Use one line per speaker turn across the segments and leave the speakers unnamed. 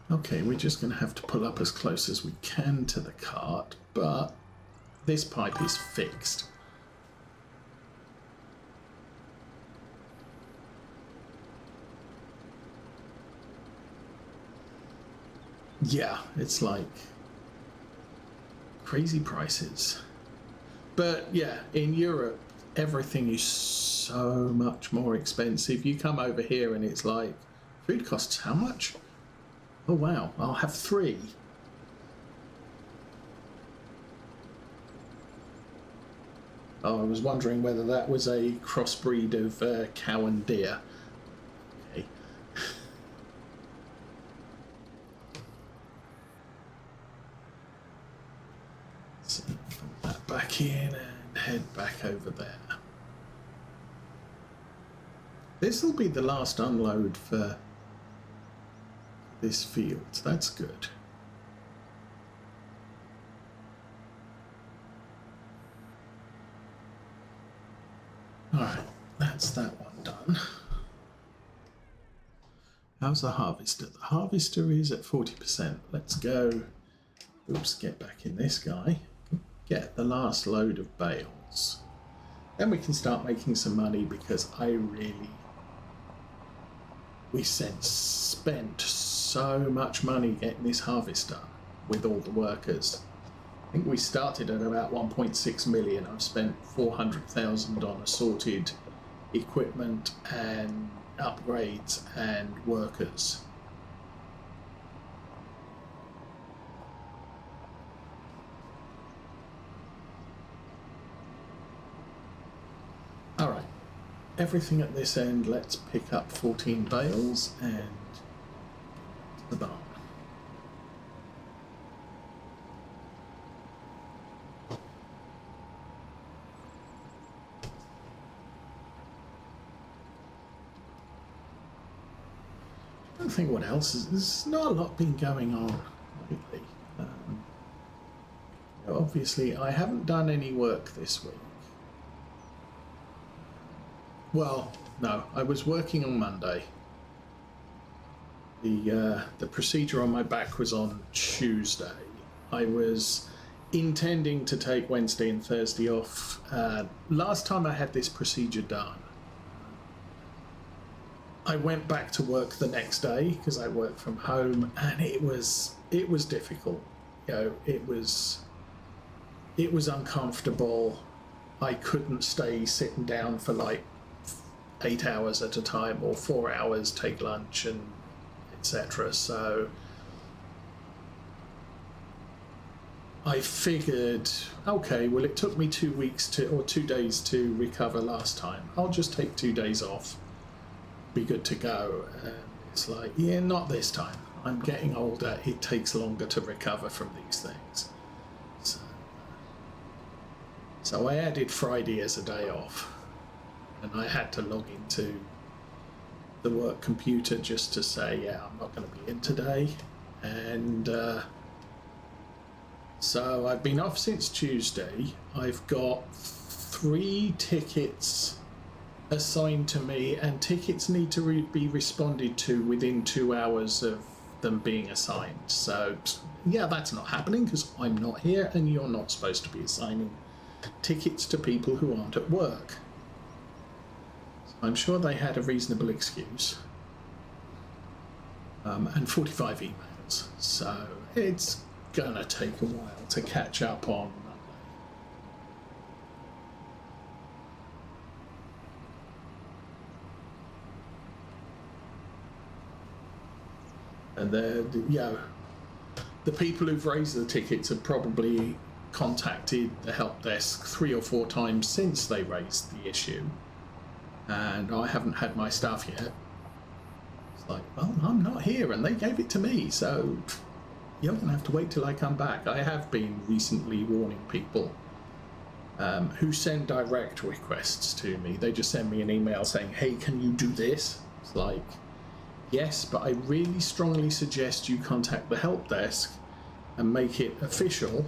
Okay, we're just going to have to pull up as close as we can to the cart, but this pipe is fixed. Yeah, it's like crazy prices. But yeah, in Europe, everything is so much more expensive. You come over here and it's like, food costs how much? Oh wow, I'll have 3. Oh, I was wondering whether that was a crossbreed of cow and deer. Okay. So put that back in and head back over there. This will be the last unload for this field. That's good. Alright, that's that one done. How's the harvester? The harvester is at 40%. Let's go. Oops, get back in this guy. Get the last load of bales. Then we can start making some money because we spent so much money getting this harvest done with all the workers. I think we started at about 1.6 million. I've spent 400,000 on assorted equipment and upgrades and workers. All right, everything at this end, let's pick up 14 bales and the barn. I don't think what else is. There's not a lot been going on lately. Obviously, I haven't done any work this week. Well, no, I was working on Monday. The procedure on my back was on Tuesday. I was intending to take Wednesday and Thursday off. Last time I had this procedure done, I went back to work the next day because I work from home, and it was difficult. You know, it was uncomfortable. I couldn't stay sitting down for like 8 hours at a time or 4 hours, take lunch and etc. So I figured, okay, well, it took me 2 days to recover last time. I'll just take 2 days off, be good to go. And it's like, yeah, not this time. I'm getting older. It takes longer to recover from these things. So I added Friday as a day off, and I had to log into the work computer just to say, yeah, I'm not going to be in today. And so I've been off since Tuesday. I've got 3 tickets assigned to me, and tickets need to be responded to within 2 hours of them being assigned. So yeah, that's not happening because I'm not here, and you're not supposed to be assigning tickets to people who aren't at work. So I'm sure they had a reasonable excuse. And 45 emails, so it's gonna take a while to catch up on Monday. And the people who've raised the tickets have probably contacted the help desk 3 or 4 times since they raised the issue, and I haven't had my stuff yet. It's like, well, I'm not here and they gave it to me, so you're gonna have to wait till I come back. I have been recently warning people who send direct requests to me. They just send me an email saying, hey, can you do this? It's like, yes, but I really strongly suggest you contact the help desk and make it official,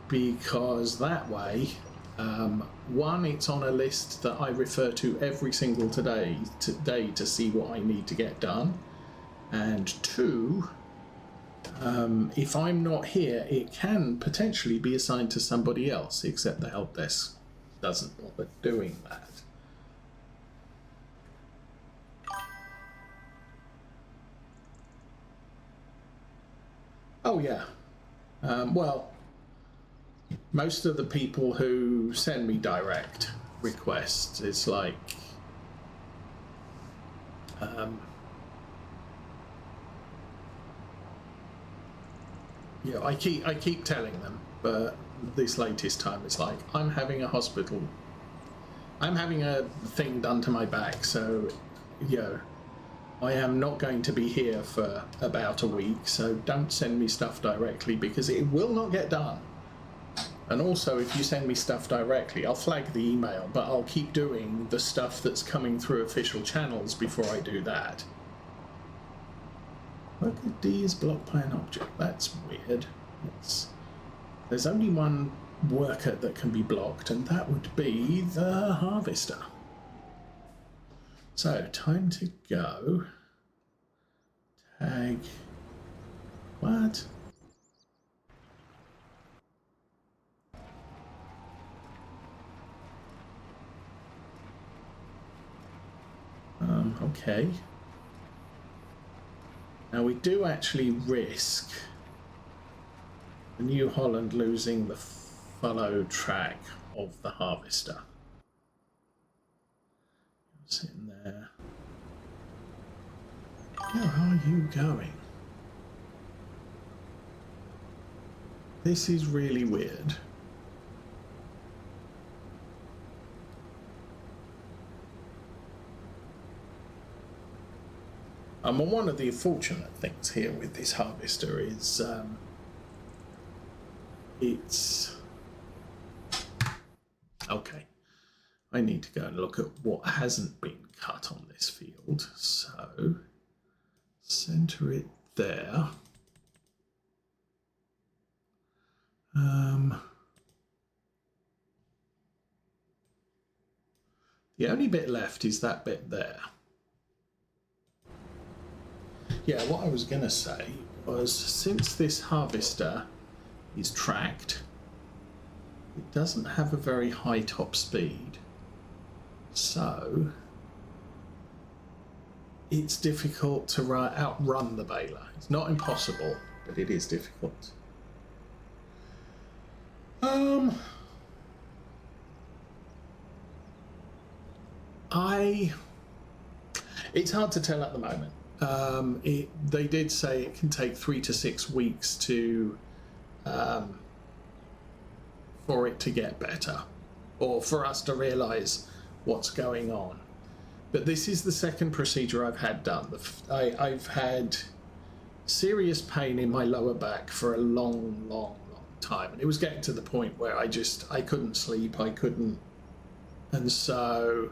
because that way, one, it's on a list that I refer to every single day to see what I need to get done, and 2, If I'm not here, it can potentially be assigned to somebody else, except the help desk doesn't bother doing that. Oh yeah. Well, most of the people who send me direct requests, it's like yeah, I keep telling them, but this latest time it's like I'm having a thing done to my back, so I am not going to be here for about a week, so don't send me stuff directly because it will not get done. And also, if you send me stuff directly, I'll flag the email, but I'll keep doing the stuff that's coming through official channels before I do that. Worker D is blocked by an object. That's weird. There's only one worker that can be blocked, and that would be the harvester. So, time to go. Tag. What? Okay. Now we do actually risk the New Holland losing the follow track of the harvester. Sitting there. Where are you going? This is really weird. And one of the unfortunate things here with this harvester is it's okay. I need to go and look at what hasn't been cut on this field. So center it there. The only bit left is that bit there. Yeah, what I was going to say was, since this harvester is tracked, it doesn't have a very high top speed, so it's difficult to outrun the baler. It's not impossible, but it is difficult. It's hard to tell at the moment. They did say it can take 3 to 6 weeks to for it to get better, or for us to realise what's going on. But this is the second procedure I've had done. I've had serious pain in my lower back for a long time, and it was getting to the point where I couldn't sleep, and so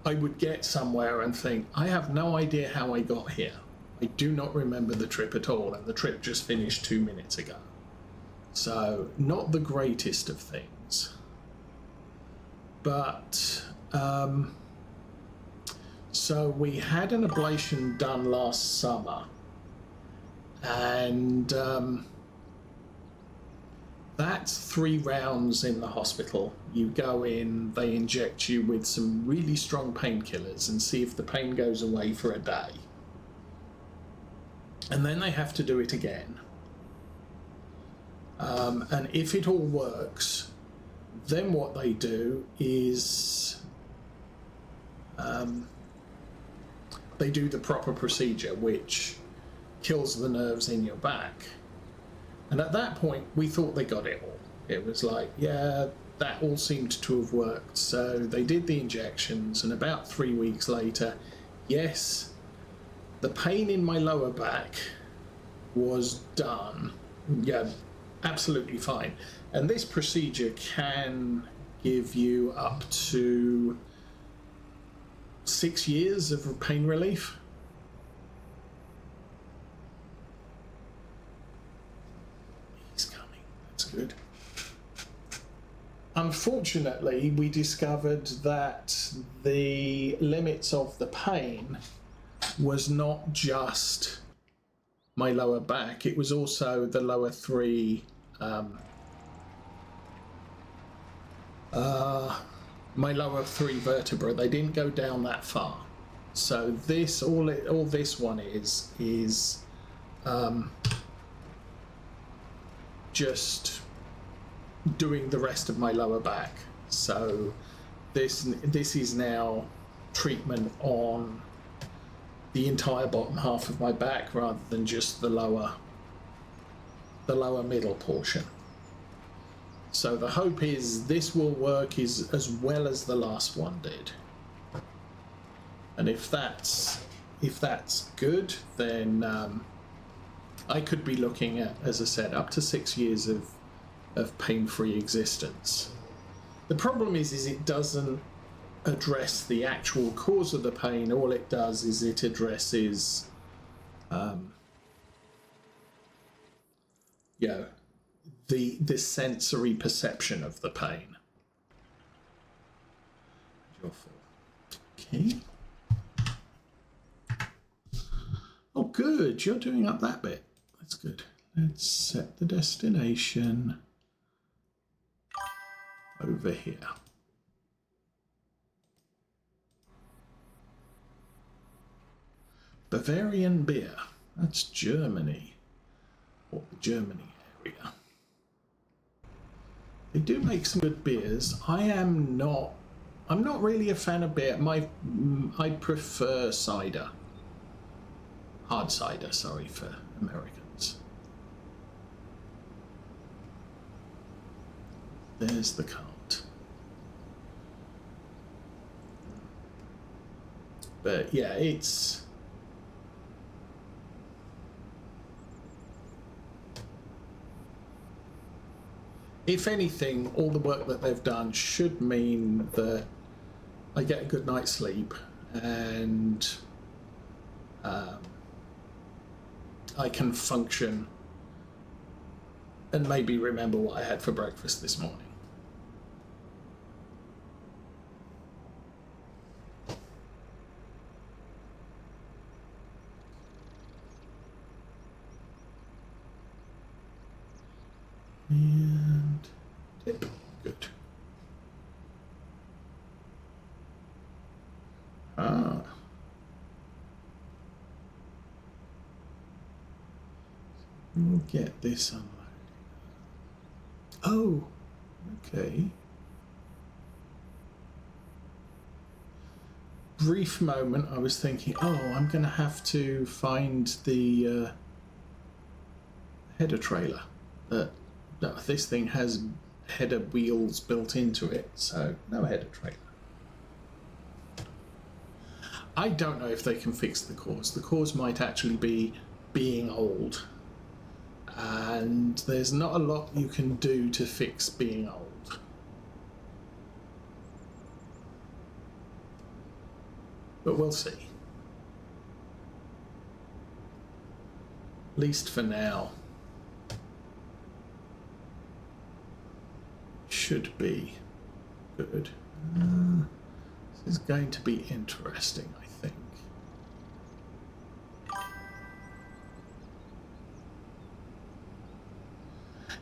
I would get somewhere and think, I have no idea how I got here. I do not remember the trip at all, and the trip just finished 2 minutes ago. So, not the greatest of things. But, so we had an ablation done last summer, and that's 3 rounds in the hospital. You go in, they inject you with some really strong painkillers and see if the pain goes away for a day. And then they have to do it again. And if it all works, then what they do is they do the proper procedure, which kills the nerves in your back. And at that point, we thought they got it all. It was like, yeah, that all seemed to have worked. So they did the injections, and about 3 weeks later, yes, the pain in my lower back was done. Yeah, absolutely fine. And this procedure can give you up to 6 years of pain relief. Good. Unfortunately, we discovered that the limits of the pain was not just my lower back, it was also the lower three, my lower three vertebrae. They didn't go down that far. So this, all this one is just doing the rest of my lower back. So this is now treatment on the entire bottom half of my back rather than just the lower middle portion. So the hope is this will work as well as the last one did. And if that's good, then I could be looking at, as I said, up to 6 years of pain-free existence. The problem is it doesn't address the actual cause of the pain. All it does is it addresses, the sensory perception of the pain. Okay. Oh, good. You're doing up that bit. That's good. Let's set the destination over here. Bavarian beer. That's Germany. Or the Germany area. They do make some good beers. I'm not really a fan of beer. I prefer cider. Hard cider, sorry, for Americans. There's the cart. But yeah, it's... If anything, all the work that they've done should mean that I get a good night's sleep and I can function and maybe remember what I had for breakfast this morning. And tip. Good. We'll get this unloaded. Oh, okay. Brief moment, I was thinking, oh, I'm going to have to find the header trailer. This thing has header wheels built into it, so no header trailer. I don't know if they can fix the cause. The cause might actually be being old. And there's not a lot you can do to fix being old. But we'll see. At least for now. Should be good. This is going to be interesting, I think.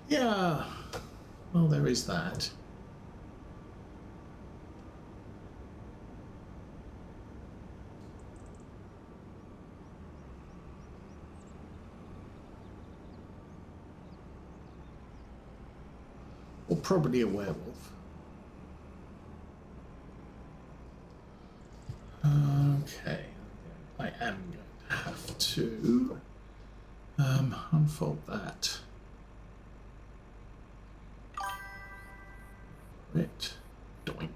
Yeah, well, there is that. Or probably a werewolf. Okay, I am going to have to unfold that. Right, doink.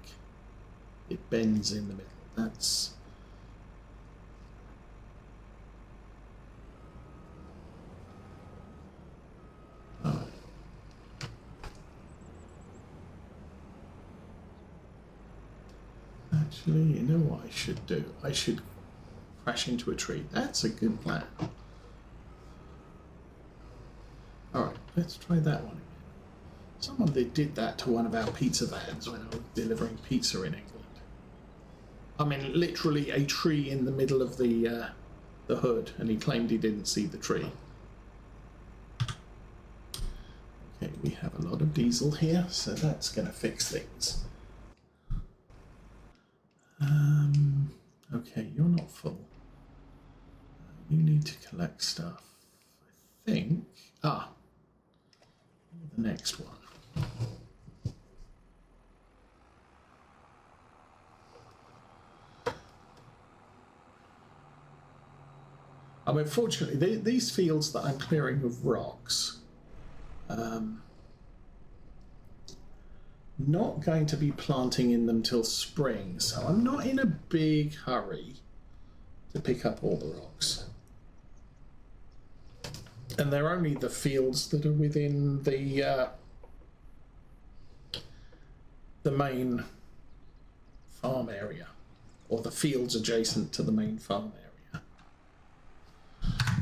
It bends in the middle. That's... Alright. Actually, you know what I should do? I should crash into a tree. That's a good plan. Alright, let's try that one again. Someone did that to one of our pizza vans when I was delivering pizza in England. I mean, literally a tree in the middle of the hood, and he claimed he didn't see the tree. Okay, we have a lot of diesel here, so that's going to fix things. Okay, you're not full. You need to collect stuff. I think. The next one. I mean, fortunately, these fields that I'm clearing of rocks, not going to be planting in them till spring, so I'm not in a big hurry to pick up all the rocks. And they're only the fields that are within the main farm area, or the fields adjacent to the main farm area.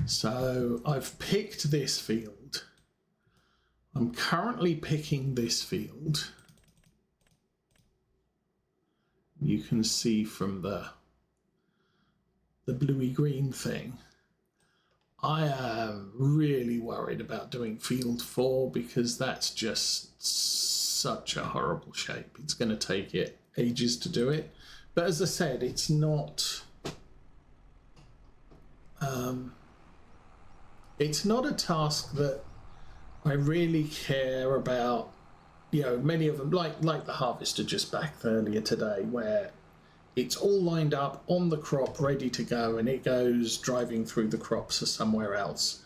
So I've picked this field. I'm currently picking this field. You can see from the bluey green thing. I am really worried about doing field 4 because that's just such a horrible shape. It's going to take it ages to do it. But as I said, it's not a task that I really care about. You know, many of them, like the harvester just back earlier today, where it's all lined up on the crop, ready to go, and it goes driving through the crops to somewhere else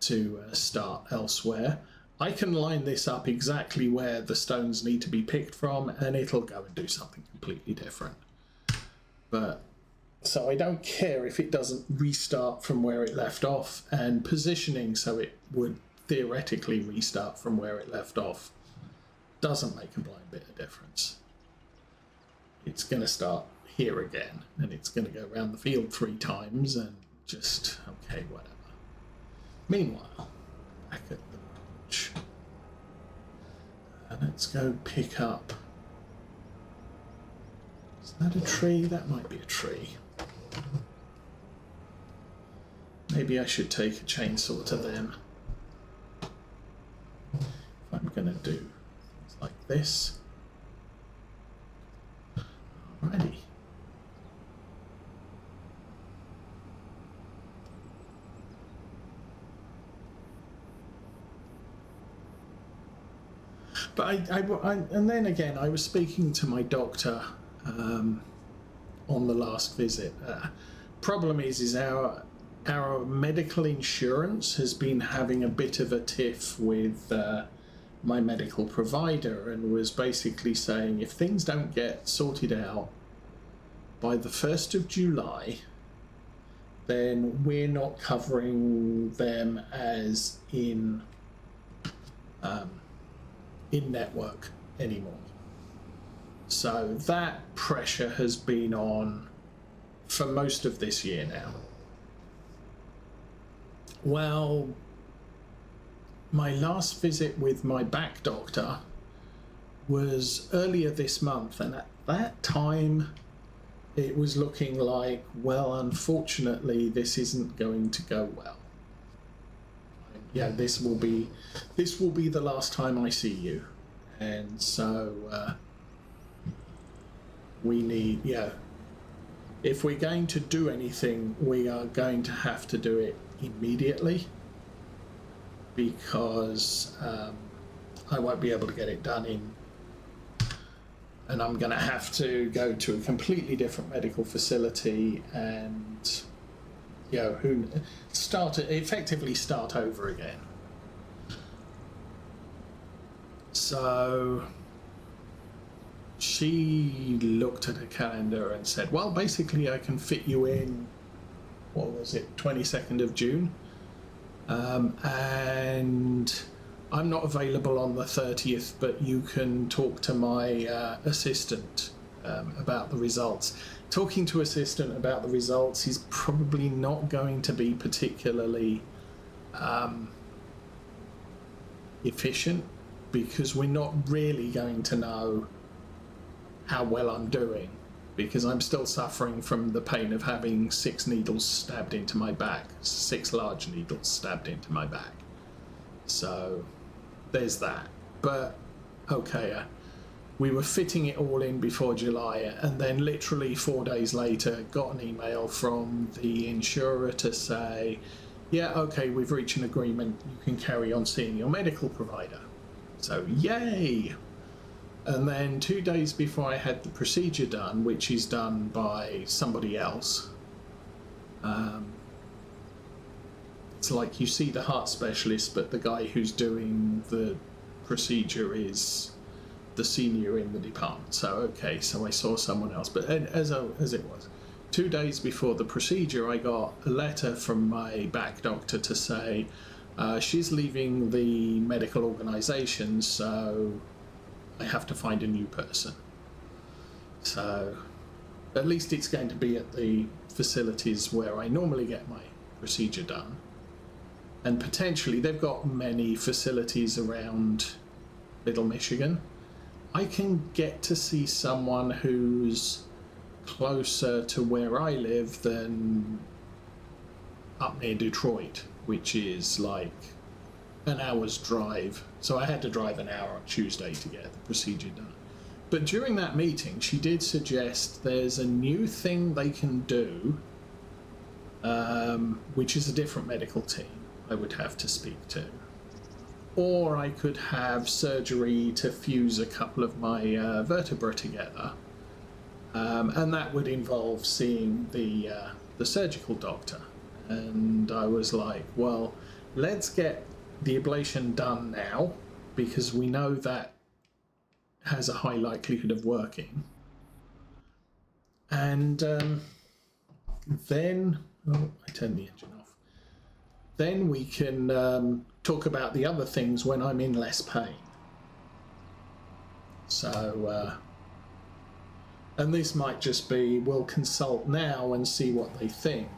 to start elsewhere. I can line this up exactly where the stones need to be picked from, and it'll go and do something completely different. But so I don't care if it doesn't restart from where it left off, and positioning so it would theoretically restart from where it left off doesn't make a blind bit of difference. It's going to start here again, and it's going to go around the field 3 times, and just, okay, whatever. Meanwhile, back at the bunch, let's go pick up. Is that a tree? That might be a tree. Maybe I should take a chainsaw to them. If I'm going to do things like this. Alrighty. But I and then again, I was speaking to my doctor on the last visit. Problem is our medical insurance has been having a bit of a tiff with my medical provider, and was basically saying if things don't get sorted out by the 1st of July, then we're not covering them as in network anymore. So that pressure has been on for most of this year now. Well, my last visit with my back doctor was earlier this month, and at that time it was looking like, well, unfortunately this isn't going to go well. Yeah, this will be the last time I see you, and so we need, if we're going to do anything, we are going to have to do it immediately, because I won't be able to get it done and I'm going to have to go to a completely different medical facility and effectively start over again. So she looked at her calendar and said, well, basically I can fit you in, what was it, 22nd of June, and I'm not available on the 30th, but you can talk to my assistant about the results. Talking to assistant about the results is probably not going to be particularly efficient, because we're not really going to know how well I'm doing, because I'm still suffering from the pain of having 6 needles stabbed into my back, 6 large needles stabbed into my back. So there's that. But okay, we were fitting it all in before July, and then literally 4 days later got an email from the insurer to say, yeah, okay, we've reached an agreement, you can carry on seeing your medical provider. So yay. And then 2 days before I had the procedure done, which is done by somebody else, it's like you see the heart specialist, but the guy who's doing the procedure is the senior in the department. So okay, so I saw someone else. But as it was, 2 days before the procedure, I got a letter from my back doctor to say she's leaving the medical organisation, so I have to find a new person. So at least it's going to be at the facilities where I normally get my procedure done. And potentially they've got many facilities around Little Michigan. I can get to see someone who's closer to where I live than up near Detroit, which is like an hour's drive. So I had to drive an hour on Tuesday to get the procedure done. But during that meeting, she did suggest there's a new thing they can do, which is a different medical team I would have to speak to. Or I could have surgery to fuse a couple of my vertebrae together. And that would involve seeing the surgical doctor. And I was like, well, let's get the ablation done now, because we know that has a high likelihood of working. And then, I turned the engine off. Then we can talk about the other things when I'm in less pain. So, and this might just be, we'll consult now and see what they think.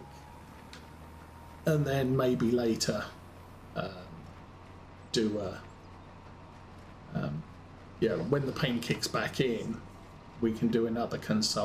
And then maybe later do when the pain kicks back in, we can do another consult